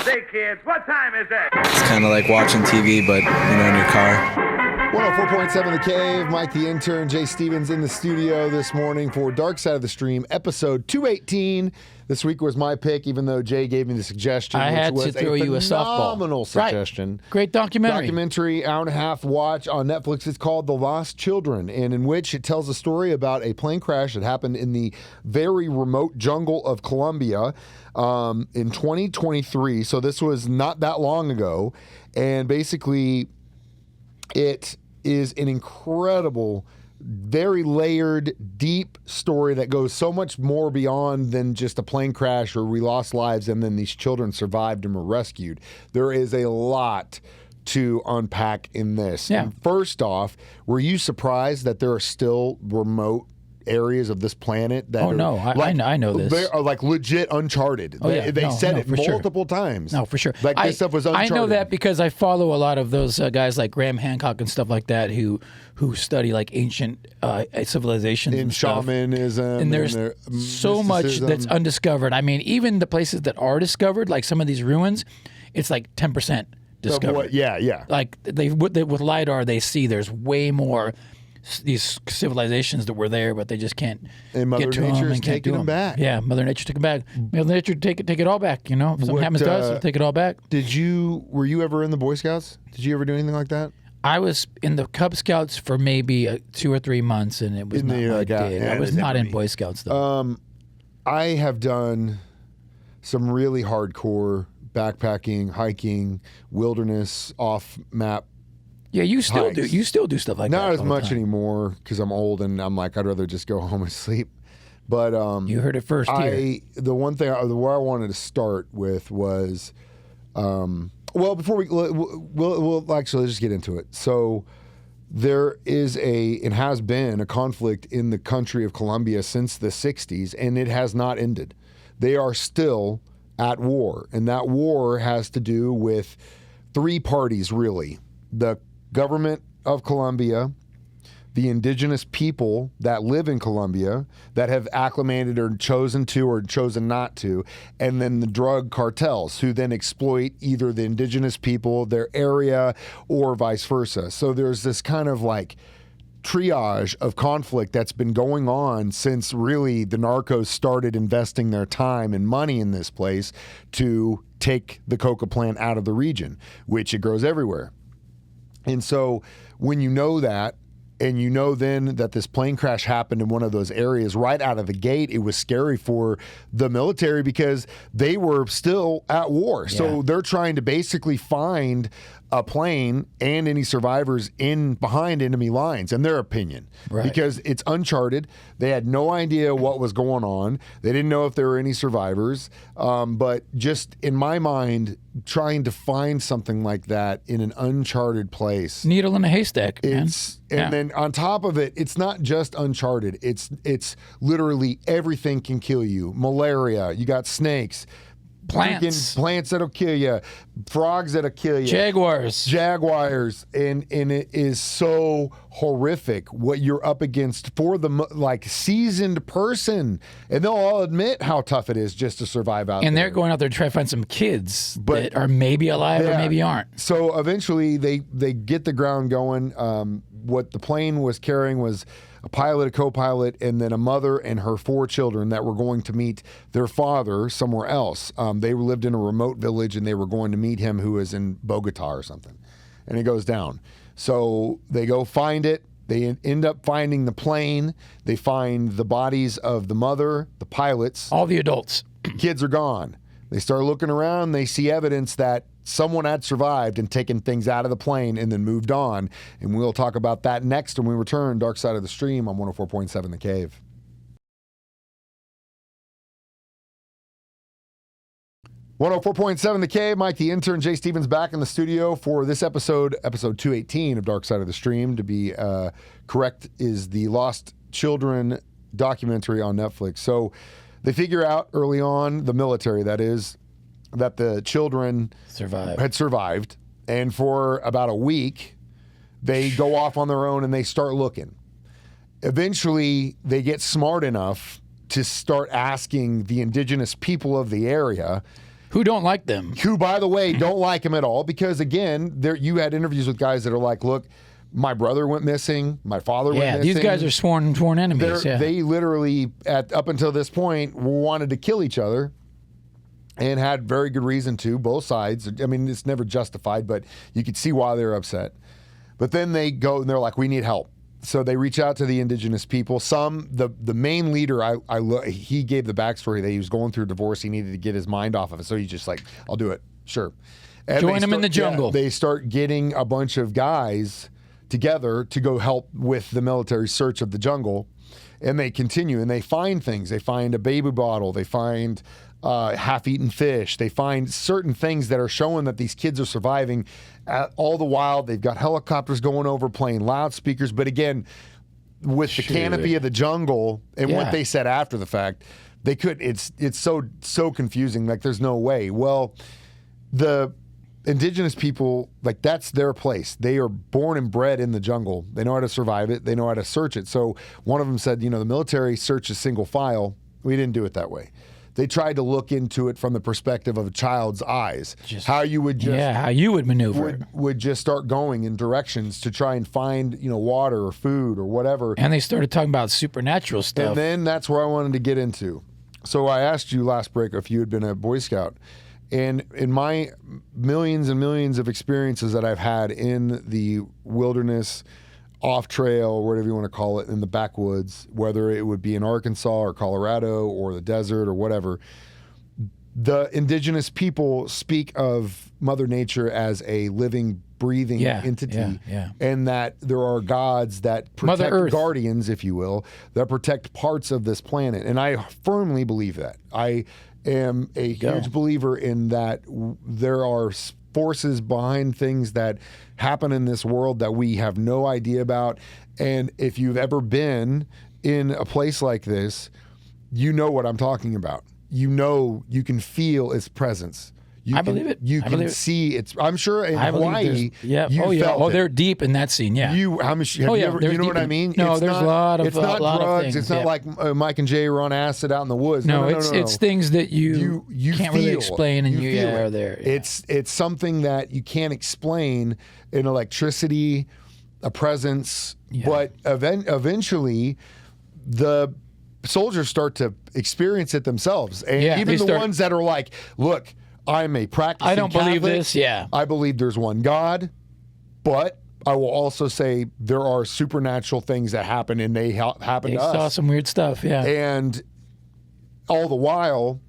Say, kids, what time is it? It's kind of like watching TV, but, in your car. 104.7 The Cave, Mike the Intern, Jay Stevens in the studio this morning for Dark Side of the Stream, episode 218. This week was my pick, even though Jay gave me the suggestion. I had to throw you a softball. Phenomenal suggestion. Right. Great Documentary, hour-and-a-half watch on Netflix. It's called The Lost Children, and in which it tells a story about a plane crash that happened in the very remote jungle of Colombia in 2023. So this was not that long ago, and basically it is an incredible, very layered, deep story that goes so much more beyond than just a plane crash or we lost lives and then these children survived and were rescued. There is a lot to unpack in this. Yeah. And first off, were you surprised that there are still remote areas of this planet that I know this. They are like legit uncharted. Oh, yeah. They said it multiple sure. times. No, for sure. Like this stuff was uncharted. I know that because I follow a lot of those guys like Graham Hancock and stuff like that who study like ancient civilizations and shamanism. And there's so much that's undiscovered. I mean, even the places that are discovered, like some of these ruins, it's like 10% discovered. Yeah. Like with LiDAR, they see there's way more these civilizations that were there, but they just can't and Mother get to Nature them is and can't taking do them back. Yeah, Mother Nature took them back. Mother Nature take it all back. If something happens to us, it'll take it all back. Were you ever in the Boy Scouts? Did you ever do anything like that? I was in the Cub Scouts for maybe 2 or 3 months, and it was not my day. I was not in Boy Scouts though. I have done some really hardcore backpacking, hiking, wilderness, off-map. Yeah, you still hikes. do. You still do stuff like that. Not as all the much time. anymore because I'm old and I'm like I'd rather just go home and sleep. But you heard it first here. The one thing where I wanted to start with was, before we'll actually let's just get into it. So there is and has been a conflict in the country of Colombia since the 60s, and it has not ended. They are still at war, and that war has to do with 3 parties really: the government of Colombia, the indigenous people that live in Colombia that have acclimated or chosen to or chosen not to, and then the drug cartels who then exploit either the indigenous people, their area, or vice versa. So there's this kind of like triage of conflict that's been going on since really the narcos started investing their time and money in this place to take the coca plant out of the region, which it grows everywhere. And so when you know that, and you know then that this plane crash happened in one of those areas right out of the gate, it was scary for the military because they were still at war. Yeah. So they're trying to basically find a plane and any survivors behind enemy lines, in their opinion, right. Because it's uncharted. They had no idea what was going on. They didn't know if there were any survivors. But just in my mind, trying to find something like that in an uncharted place, needle in a haystack. Then on top of it, it's not just uncharted. It's literally everything can kill you. Malaria. You got snakes. Plants that'll kill you, frogs that'll kill you, jaguars, and it is so horrific what you're up against for the like seasoned person, and they'll all admit how tough it is just to survive out there. And they're going out there to try to find some kids that are maybe alive or maybe aren't. So eventually they get the ground going. What the plane was carrying was a pilot, a co-pilot, and then a mother and her 4 children that were going to meet their father somewhere else. They lived in a remote village, and they were going to meet him, who was in Bogota or something. And it goes down. So they go find it. They end up finding the plane. They find the bodies of the mother, the pilots. All the adults. Kids are gone. They start looking around. They see evidence that someone had survived and taken things out of the plane and then moved on. And we'll talk about that next when we return. Dark Side of the Stream on 104.7 The Cave. .7 The Cave. Mike the Intern, Jay Stevens back in the studio for this episode 218 of Dark Side of the Stream. To be correct, is the Lost Children documentary on Netflix. So they figure out early on, the military that is, that the children had survived. And for about a week, they go off on their own and they start looking. Eventually, they get smart enough to start asking the indigenous people of the area, Who don't like them. Who, by the way, don't like him at all because, again, you had interviews with guys that are like, look, my brother went missing, my father went missing. Yeah, these guys are sworn enemies. Yeah. They literally, up until this point, wanted to kill each other and had very good reason to, both sides. I mean, it's never justified, but you could see why they're upset. But then they go and they're like, we need help. So they reach out to the indigenous people. The main leader, he gave the backstory that he was going through a divorce. He needed to get his mind off of it. So he's just like, I'll do it. Sure. And join him in the jungle. They start getting a bunch of guys together to go help with the military search of the jungle. And they continue and they find things. They find a baby bottle. They find half-eaten fish. They find certain things that are showing that these kids are surviving. All the while, they've got helicopters going over, playing loudspeakers. But again, with the canopy of the jungle and what they said after the fact, they could. It's so confusing. Like there's no way. Well, the indigenous people, like that's their place. They are born and bred in the jungle. They know how to survive it. They know how to search it. So one of them said, the military searches single file. We didn't do it that way. They tried to look into it from the perspective of a child's eyes. How you would maneuver. Would just start going in directions to try and find, water or food or whatever. And they started talking about supernatural stuff. And then that's where I wanted to get into. So I asked you last break if you had been a Boy Scout. And in my millions and millions of experiences that I've had in the wilderness, off trail, whatever you want to call it, in the backwoods, whether it would be in Arkansas or Colorado or the desert or whatever, the indigenous people speak of Mother Nature as a living, breathing entity, and that there are gods that protect, guardians, if you will, that protect parts of this planet. And I firmly believe that. I am a huge believer in that there are forces behind things that happen in this world that we have no idea about. And if you've ever been in a place like this, you know what I'm talking about. You can feel its presence. I believe it. You can see it. I'm sure in Hawaii, Oh, they're deep in that scene. Yeah. Have you ever, you know what I mean? No, there's a lot of. It's not drugs. It's not like Mike and Jay were on acid out in the woods. No, it's things that you can't really explain, and you are there. Yeah. It's something that you can't explain in electricity, a presence, but eventually the soldiers start to experience it themselves, and even the ones that are like, look, I'm a practicing I don't Catholic. believe this, I believe there's one God, but I will also say there are supernatural things that happen, and they happen to us. They saw some weird stuff, And all the while,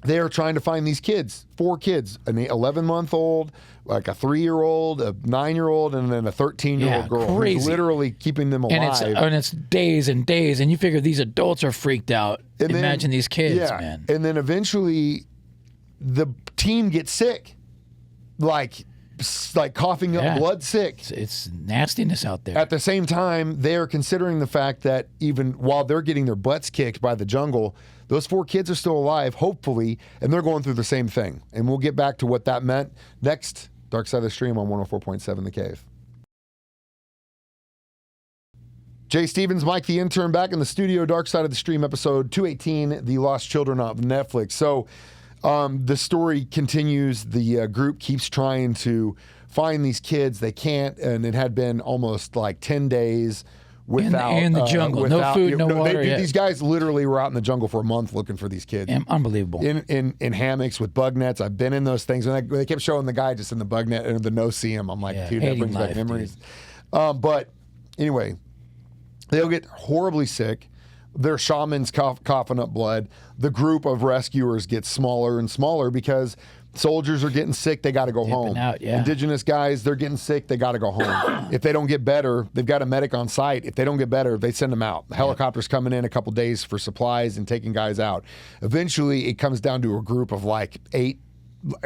they are trying to find these kids, 4 kids, an 11-month-old, like a 3-year-old, a 9-year-old, and then a 13-year-old girl. Crazy. Who's literally keeping them alive. And it's days and days, and you figure these adults are freaked out. Imagine these kids, man. And then eventually the team gets sick, like coughing up blood sick. It's nastiness out there. At the same time, they're considering the fact that even while they're getting their butts kicked by the jungle, those 4 kids are still alive, hopefully, and they're going through the same thing. And we'll get back to what that meant next. Dark Side of the Stream on 104.7 The Cave. Jay Stevens, Mike the Intern, back in the studio. Dark Side of the Stream, episode 218, The Lost Children of Netflix. So the story continues. The group keeps trying to find these kids. They can't, and it had been almost like 10 days without in the jungle, no food, no water. These guys literally were out in the jungle for a month looking for these kids. Unbelievable. In hammocks with bug nets. I've been in those things, and they kept showing the guy just in the bug net and the no-see-him. I'm like, dude, that brings back memories. But anyway, they'll get horribly sick. Their shamans coughing up blood. The group of rescuers gets smaller and smaller because soldiers are getting sick. They got to go home. Indigenous guys, they're getting sick. They got to go home. If they don't get better, they've got a medic on site. If they don't get better, they send them out. The helicopter's coming in a couple days for supplies and taking guys out. Eventually, it comes down to a group of like 8,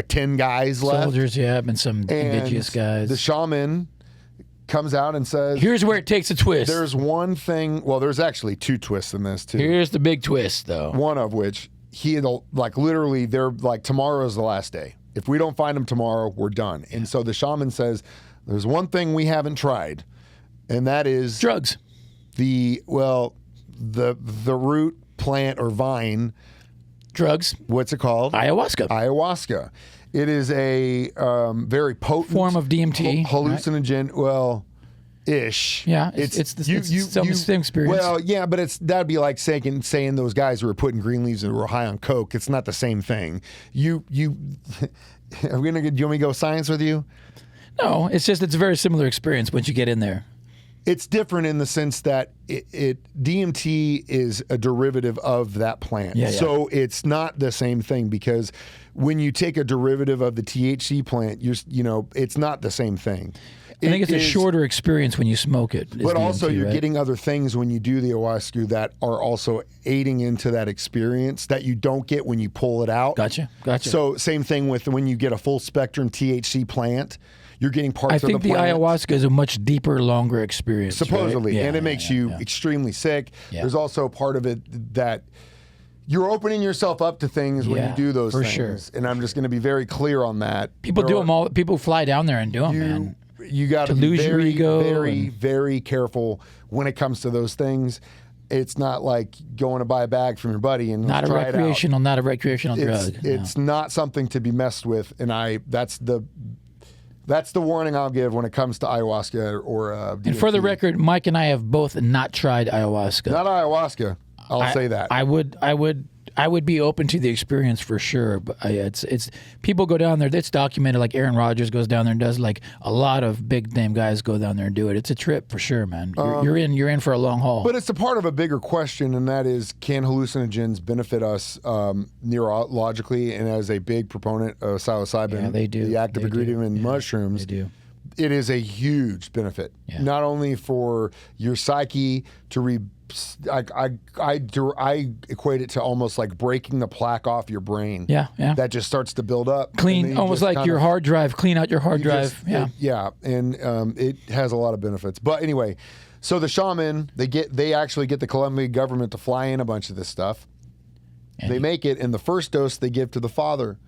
10 guys left. Soldiers, and some indigenous guys. The shaman comes out and says, here's where it takes a twist. There's one thing. Well, there's actually 2 twists in this too. Here's the big twist, though. One of which, literally, they're like, tomorrow's the last day. If we don't find them tomorrow, we're done. And so the shaman says, there's one thing we haven't tried, and that is drugs. The root, plant, or vine drugs. What's it called? Ayahuasca. Ayahuasca. It is a very potent Form of DMT. Hallucinogen. Right? Well, ish. Yeah, it's the same experience. Well, yeah, but that'd be like saying those guys who were putting green leaves and were high on coke. It's not the same thing. Do you want me to go science with you? No, it's a very similar experience once you get in there. It's different in the sense that DMT is a derivative of that plant. Yeah. So it's not the same thing, because when you take a derivative of the THC plant, it's not the same thing. I think it's a shorter experience when you smoke it. But DMT, also you're right? getting other things when you do the ayahuasca that are also aiding into that experience that you don't get when you pull it out. Gotcha. So same thing with when you get a full spectrum THC plant. You're getting parts of the plant. I think the ayahuasca is a much deeper, longer experience. Supposedly. Right? Yeah, and it makes you extremely sick. Yeah. There's also part of it that you're opening yourself up to things when you do those things. Sure. And I'm just going to be very clear on that. People do them all. People fly down there and do them, man. You got to be very, very careful when it comes to those things. It's not like going to buy a bag from your buddy and not a recreational drug. It's not something to be messed with, and that's the warning I'll give when it comes to ayahuasca or DMT. And for the record, Mike and I have both not tried ayahuasca. Not ayahuasca. I'll say that. I would be open to the experience for sure, but it's people go down there. It's documented. Like Aaron Rodgers goes down there and does, like a lot of big name guys go down there and do it. It's a trip for sure, man. You're in for a long haul. But it's a part of a bigger question, and that is, can hallucinogens benefit us neurologically? And as a big proponent of psilocybin, they do. The active ingredient in mushrooms, they do. It is a huge benefit, not only for your psyche to I equate it to almost like breaking the plaque off your brain. Yeah. That just starts to build up. Clean, almost like your hard drive. Clean out your hard drive. And it has a lot of benefits. But anyway, so the shaman, they actually get the Colombian government to fly in a bunch of this stuff. And they make it, and the first dose they give to the father,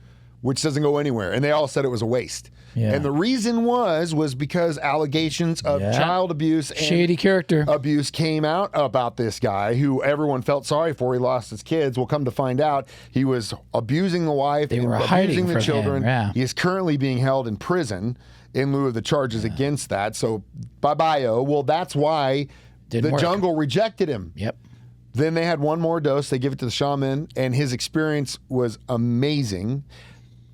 which doesn't go anywhere. And they all said it was a waste. Yeah. And the reason was because allegations of child abuse and shady character abuse came out about this guy who everyone felt sorry for. He lost his kids. Well, come to find out, he was abusing the wife and abusing the children. He is currently being held in prison in lieu of the charges against that. So, bye-bye. Well, that's why the jungle rejected him. Yep. Then they had one more dose. They give it to the shaman, and his experience was amazing.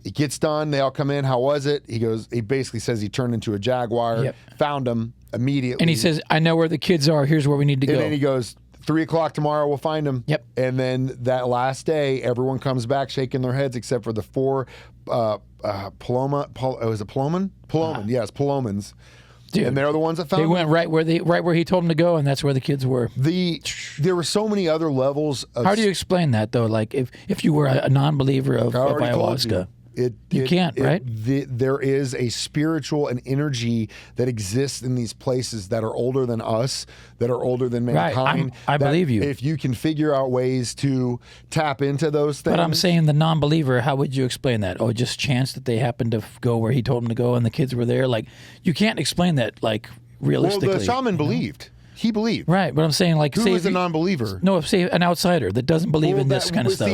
It gets done. They all come in. How was it? He basically says he turned into a jaguar, found them immediately. And he says, I know where the kids are. Here's where we need to go. And then he goes, 3:00 tomorrow, we'll find them. Yep. And then that last day, everyone comes back shaking their heads except for the 4 Paloma. Was it Paloman? Paloman, yes, Palomans. Dude, and they're the ones that found them. They went right where he told them to go, and that's where the kids were. There were so many other levels of... How do you explain that, though? Like, if you were a non-believer of ayahuasca... You can't, right? There is a spiritual and energy that exists in these places that are older than us, that are older than mankind. Right. I believe you. If you can figure out ways to tap into those things. But I'm saying the non-believer, how would you explain that? Oh, just chance that they happened to go where he told them to go and the kids were there? Like, you can't explain that, like, realistically. Well, the shaman believed. He believed. Right, but I'm saying, like, who is a non-believer? No, say an outsider that doesn't believe in this kind of stuff.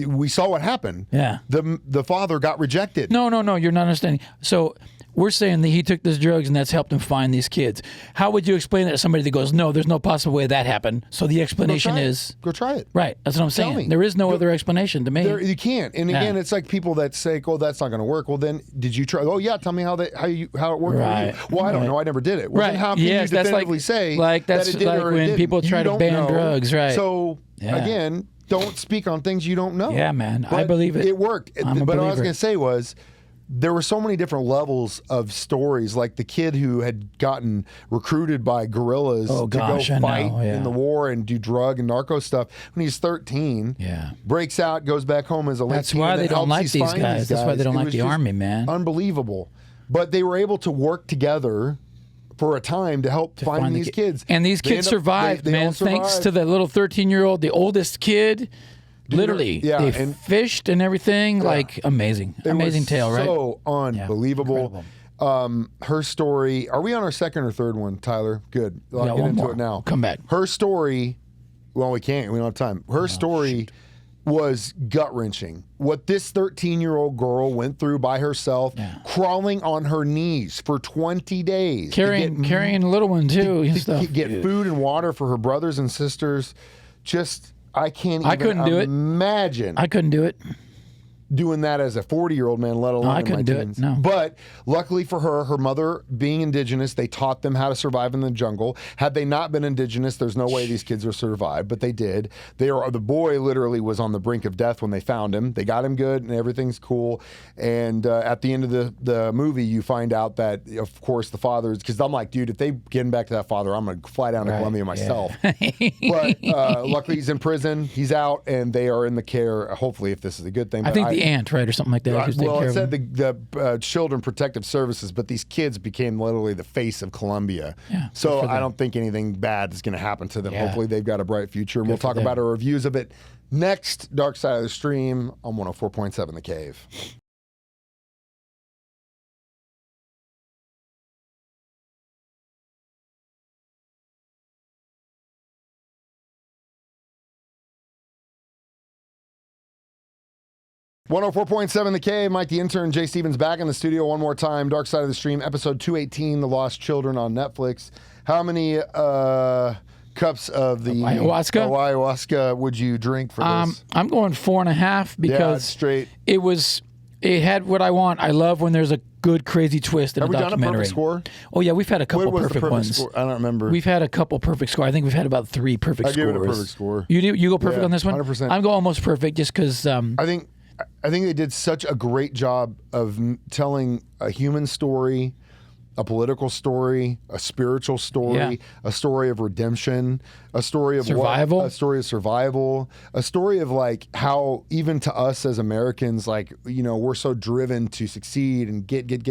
We saw what happened. Yeah. The father got rejected. No, you're not understanding. So we're saying that he took these drugs and that's helped him find these kids. How would you explain that to somebody that goes, no, there's no possible way that happened? So the explanation is... Go try it. Right, that's what I'm saying. There is no other explanation to me. You can't. And again, it's like people that say, oh, that's not going to work. Well, then, did you try? Oh, yeah, tell me how it worked for you. Well, I don't know. I never did it. Well, then how can you definitively say that it did or it didn't? People try to ban drugs, right? So, again, don't speak on things you don't know. Yeah, man. I believe it. It worked. But what I was going to say was, there were so many different levels of stories, like the kid who had gotten recruited by guerrillas to go fight in the war and do drug and narco stuff when he's 13. Yeah. Breaks out, goes back home as a late That's why they don't like these guys. That's why they don't like the army, man. Unbelievable. But they were able to work together for a time to help find these kids. And these kids survived, man, thanks to the little 13-year-old, the oldest kid. Literally, they fished and everything. Like, amazing tale, right? So unbelievable. Her story. Are we on our second or third one, Tyler? Good. I'll get into it now. Come back. Her story. Well, we can't. We don't have time. Her story was gut-wrenching. What this 13-year-old girl went through by herself, crawling on her knees for 20 days. Carrying a little one, too. and To stuff. get food and water for her brothers and sisters. Just, I can't I couldn't do it. imagine I couldn't do it. doing that as a 40-year-old man, let alone I in my couldn't do it, teens. no. But luckily for her mother being indigenous, they taught them how to survive in the jungle. Had they not been indigenous, there's no way these kids would survive, but they did. The boy literally was on the brink of death when they found him. They got him good and everything's cool. And at the end of the movie, you find out that, of course, the father is, because I'm like, dude, if they get him back to that father, I'm going to fly down to Colombia myself. But luckily he's in prison, he's out, and they are in the care, hopefully, if this is a good thing. I think the aunt, right, or something like that. Well, it said the Children Protective Services, but these kids became literally the face of Colombia. Yeah, so I don't think anything bad is going to happen to them. Yeah. Hopefully they've got a bright future. And we'll talk them. about our reviews of it next. Dark Side of the Stream on 104.7 The Cave. .7 The Cave. Mike the Intern, Jay Stevens back in the studio one more time. Dark Side of the Stream, episode 218, The Lost Children on Netflix. How many cups of the ayahuasca would you drink for this? I'm going 4.5 because straight. It had what I want. I love when there's a good crazy twist in Have a we documentary. done a perfect score? Oh yeah, we've had a couple What was the perfect ones. score? I don't remember. We've had a couple perfect scores. I think we've had about 3 perfect I scores. give it a perfect score. You do? You go perfect Yeah, on this one? 100%. I'm going almost perfect just because. I think they did such a great job of telling a human story, a political story, a spiritual story, a story of redemption, a story of survival, a story of survival, a story of like how even to us as Americans, like, you know, we're so driven to succeed and get, and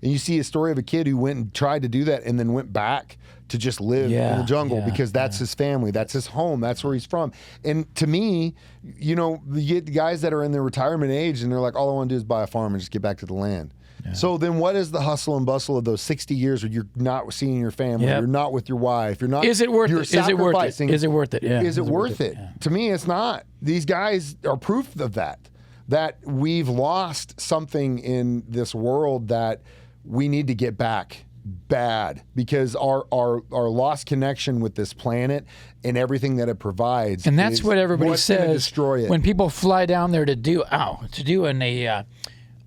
you see a story of a kid who went and tried to do that and then went back to just live in the jungle because that's his family, that's his home, that's where he's from. And to me, you know, you get guys that are in their retirement age and they're like, all I want to do is buy a farm and just get back to the land. Yeah. So then what is the hustle and bustle of those 60 years where you're not seeing your family, you're not with your wife, you're not... Is it worth it? Is it worth it? Is it worth it? Yeah. Is it worth it? Yeah. To me, it's not. These guys are proof of that we've lost something in this world that we need to get back bad, because our lost connection with this planet and everything that it provides, and that's what everybody says destroy it. When people fly down there to do an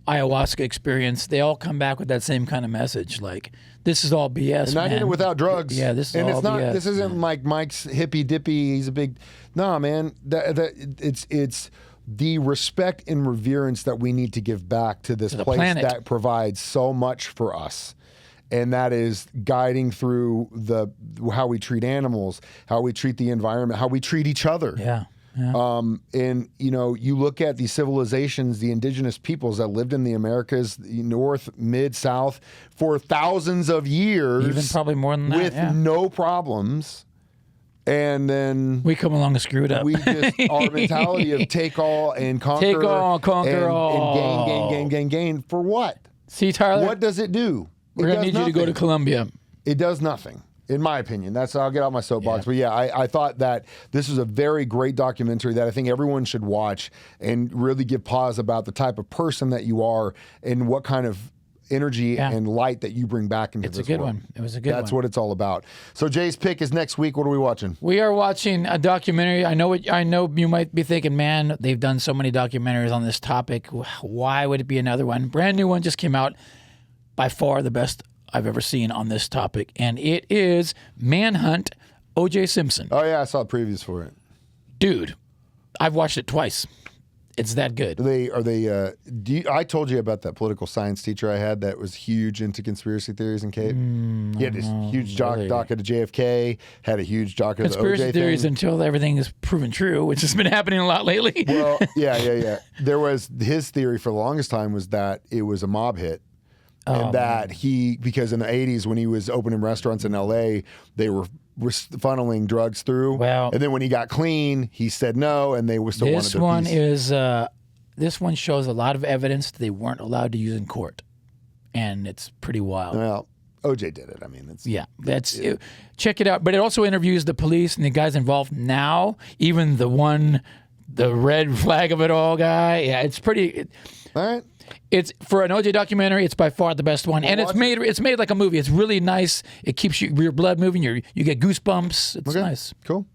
ayahuasca experience, they all come back with that same kind of message, like, this is all BS. And I did it without drugs. Yeah, this is and all it's not. BS. This isn't like Mike's hippy dippy. He's a big. Nah, man. It's the respect and reverence that we need to give back to this place planet that provides so much for us. And that is guiding through how we treat animals, how we treat the environment, how we treat each other. Yeah. Yeah. And, you know, you look at these civilizations, the indigenous peoples that lived in the Americas, North, Mid, South, for thousands of years. Even probably more than that. With no problems. And then we come along and screw it up. We just, our mentality of take all and conquer. Take all, conquer all. And gain. For what? See, Tyler? What does it do? We're going to need you to go to Colombia. It does nothing, in my opinion. I'll get out my soapbox. But yeah, I thought that this was a very great documentary that I think everyone should watch and really give pause about the type of person that you are and what kind of energy and light that you bring back into this world. It's a good one. It was a good one. That's what it's all about. So Jay's pick is next week. What are we watching? We are watching a documentary. I know you might be thinking, man, they've done so many documentaries on this topic. Why would it be another one? Brand new one just came out. By far the best I've ever seen on this topic, and it is Manhunt, O.J. Simpson. Oh yeah, I saw previews for it. Dude, I've watched it twice. It's that good. I told you about that political science teacher I had that was huge into conspiracy theories and Cape. He had this huge docket of JFK, had a huge docket of the OJ conspiracy theories thing. Until everything is proven true, which has been happening a lot lately. Well, yeah. There was his theory for the longest time was that it was a mob hit. And that because in the 80s when he was opening restaurants in LA, they were funneling drugs through. Well, and then when he got clean, he said no, and they still wanted their piece. This one shows a lot of evidence they weren't allowed to use in court, and it's pretty wild. Well, OJ did it. I mean, it's check it out. But it also interviews the police and the guys involved now, even the red flag of it all guy. Yeah, it's pretty. all right. It's for an OJ documentary. It's by far the best one, and it's made like a movie. It's really nice. It keeps your blood moving. You get goosebumps. It's nice. Cool.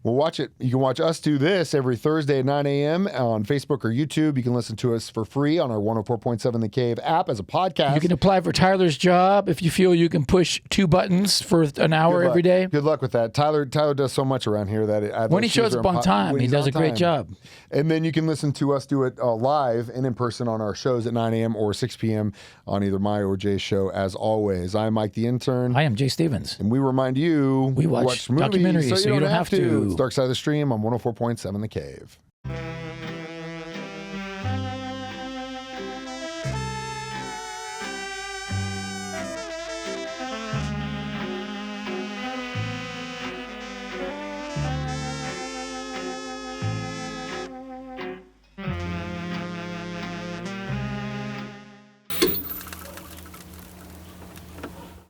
Well, watch it. You can watch us do this every Thursday at 9 a.m. on Facebook or YouTube. You can listen to us for free on our 104.7 The Cave app as a podcast. You can apply for Tyler's job if you feel you can push 2 buttons for an hour every day. Good luck with that. Tyler does so much around here that when he shows up on time, he does a great job. And then you can listen to us do it live and in person on our shows at 9 a.m. or 6 p.m. on either my or Jay's show. As always, I'm Mike the Intern. I am Jay Stevens. And we remind you we watch movies documentaries so you don't have to. It's Dark Side of the Stream on 104.7 The Cave.